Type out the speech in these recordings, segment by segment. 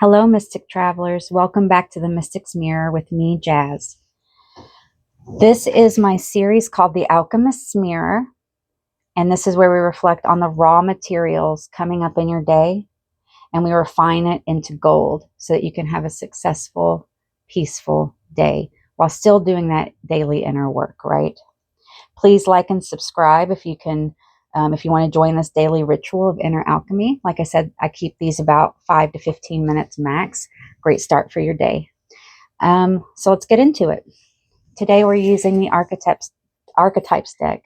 Hello, Mystic Travelers. Welcome back to the Mystic's Mirror with me, Jazz. This is my series called The Alchemist's Mirror, and this is where we reflect on the raw materials coming up in your day, and we refine it into gold so that you can have a successful, peaceful day while still doing that daily inner work, right? Please like and subscribe if you can. If you want to join this daily ritual of inner alchemy. Like I said, I keep these about 5 to 15 minutes max. Great start for your day. So let's get into it. Today we're using the archetypes deck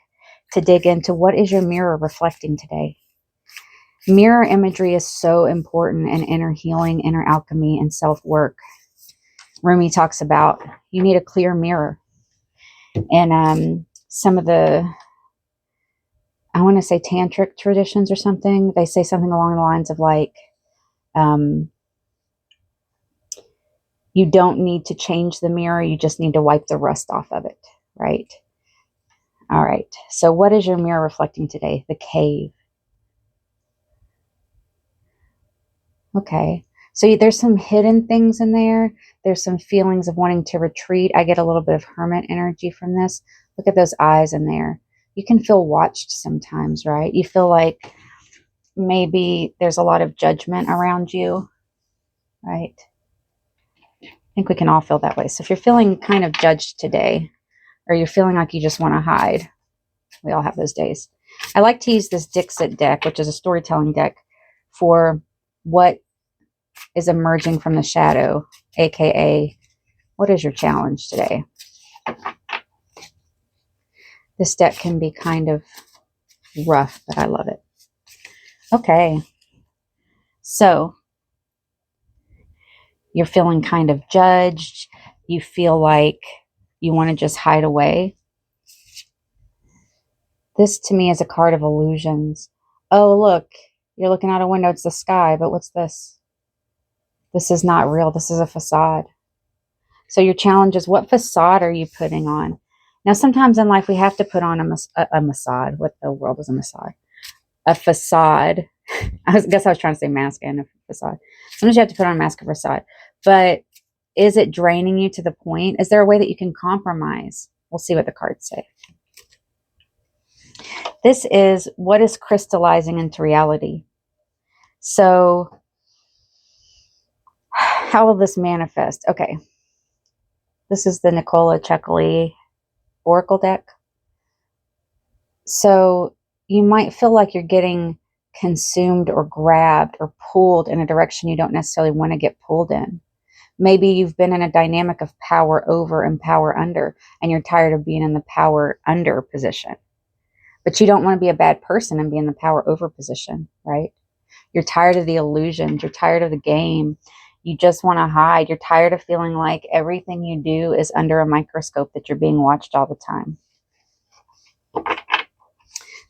to dig into what is your mirror reflecting today. Mirror imagery is so important in inner healing, inner alchemy, and self-work. Rumi talks about you need a clear mirror. And some of the, I want to say tantric traditions or something, they say something along the lines of like, you don't need to change the mirror. You just need to wipe the rust off of it, right? All right. So what is your mirror reflecting today? The cave. Okay. So there's some hidden things in there. There's some feelings of wanting to retreat. I get a little bit of hermit energy from this. Look at those eyes in there. You can feel watched sometimes, right? You feel like maybe there's a lot of judgment around you, right? I think we can all feel that way. So if you're feeling kind of judged today, or you're feeling like you just want to hide, we all have those days. I like to use this Dixit deck, which is a storytelling deck, for what is emerging from the shadow, aka what is your challenge today? This deck can be kind of rough, but I love it. Okay. So you're feeling kind of judged. You feel like you want to just hide away. This to me is a card of illusions. Oh, look, you're looking out a window. It's the sky, but what's this? This is not real. This is a facade. So your challenge is, what facade are you putting on? Now, sometimes in life we have to put on a facade. What the world is a facade? A facade. I guess I was trying to say mask and a facade. Sometimes you have to put on a mask or facade. But is it draining you to the point? Is there a way that you can compromise? We'll see what the cards say. This is what is crystallizing into reality. So how will this manifest? Okay. This is the Nicola Checkley Oracle deck. So you might feel like you're getting consumed or grabbed or pulled in a direction you don't necessarily want to get pulled in. Maybe you've been in a dynamic of power over and power under, and you're tired of being in the power under position. But you don't want to be a bad person and be in the power over position, right? You're tired of the illusions. You're tired of the game. You just want to hide. You're tired of feeling like everything you do is under a microscope, that you're being watched all the time.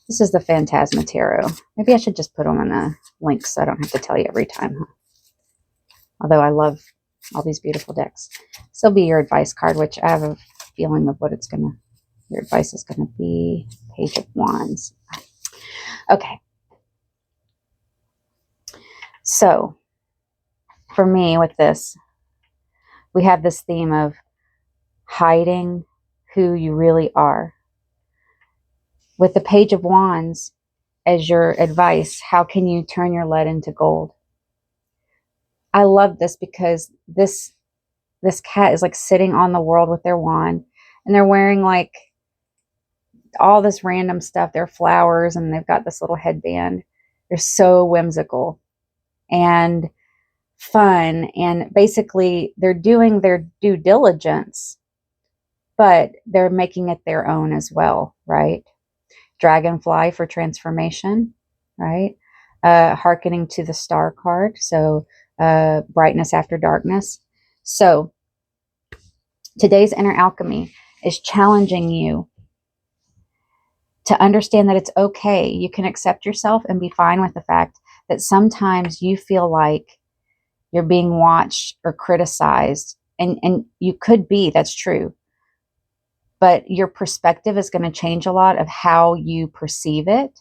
This is the Phantasma Tarot. Maybe I should just put them in the links so I don't have to tell you every time. Huh? Although I love all these beautiful decks. This will be your advice card, which I have a feeling of what it's going to, your advice is going to be. Page of Wands. Okay. So for me with this, we have this theme of hiding who you really are. With the Page of Wands as your advice, how can you turn your lead into gold? I love this because this cat is like sitting on the world with their wand, and they're wearing like all this random stuff. They're flowers, and they've got this little headband. They're so whimsical and fun, and basically they're doing their due diligence, but they're making it their own as well, right? Dragonfly for transformation, right? Hearkening to the star card, so brightness after darkness. So today's inner alchemy is challenging you to understand that it's okay. You can accept yourself and be fine with the fact that sometimes you feel like you're being watched or criticized. And you could be, that's true. But your perspective is going to change a lot of how you perceive it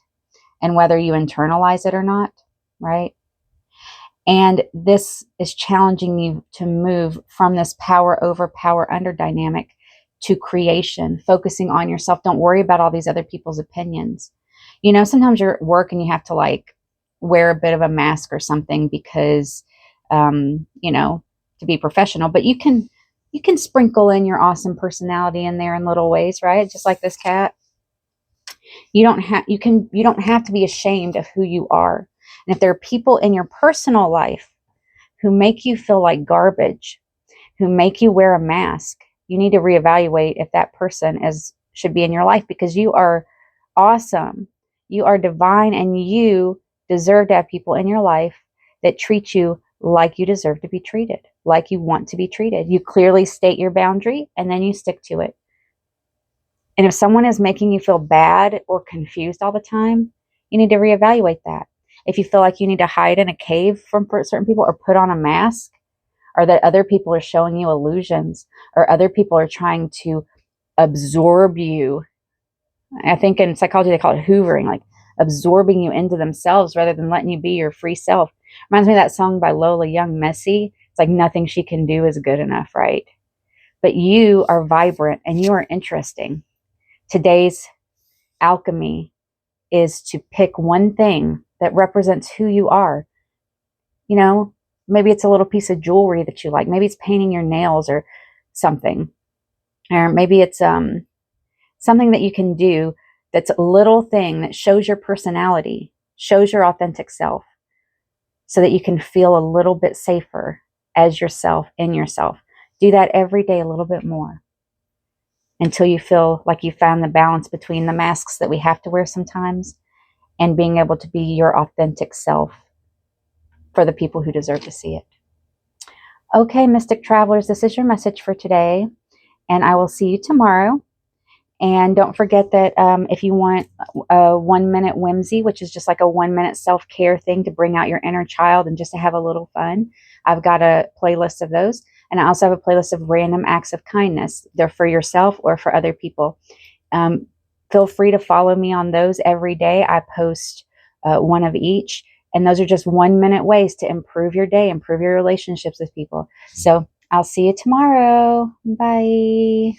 and whether you internalize it or not, right? And this is challenging you to move from this power over, power under dynamic to creation, focusing on yourself. Don't worry about all these other people's opinions. You know, sometimes you're at work and you have to like wear a bit of a mask or something because, you know, to be professional, but you can sprinkle in your awesome personality in there in little ways, right? Just like this cat. You don't have to be ashamed of who you are. And if there are people in your personal life who make you feel like garbage, who make you wear a mask, you need to reevaluate if that person should be in your life, because you are awesome. You are divine, and you deserve to have people in your life that treat you like you deserve to be treated, like you want to be treated. You clearly state your boundary and then you stick to it. And if someone is making you feel bad or confused all the time, you need to reevaluate that. If you feel like you need to hide in a cave from certain people or put on a mask, or that other people are showing you illusions, or other people are trying to absorb you. I think in psychology they call it hoovering, like absorbing you into themselves rather than letting you be your free self. Reminds me of that song by Lola Young, Messy. It's like nothing she can do is good enough, right? But you are vibrant and you are interesting. Today's alchemy is to pick one thing that represents who you are. You know, maybe it's a little piece of jewelry that you like. Maybe it's painting your nails or something. Or maybe it's something that you can do that's a little thing that shows your personality, shows your authentic self, so that you can feel a little bit safer as yourself, in yourself. Do that every day a little bit more until you feel like you found the balance between the masks that we have to wear sometimes and being able to be your authentic self for the people who deserve to see it. Okay, Mystic Travelers, this is your message for today, and I will see you tomorrow. And don't forget that if you want a 1 minute whimsy, which is just like a 1 minute self-care thing to bring out your inner child and just to have a little fun, I've got a playlist of those. And I also have a playlist of random acts of kindness. They're for yourself or for other people. Feel free to follow me on those every day. I post one of each. And those are just 1 minute ways to improve your day, improve your relationships with people. So I'll see you tomorrow. Bye.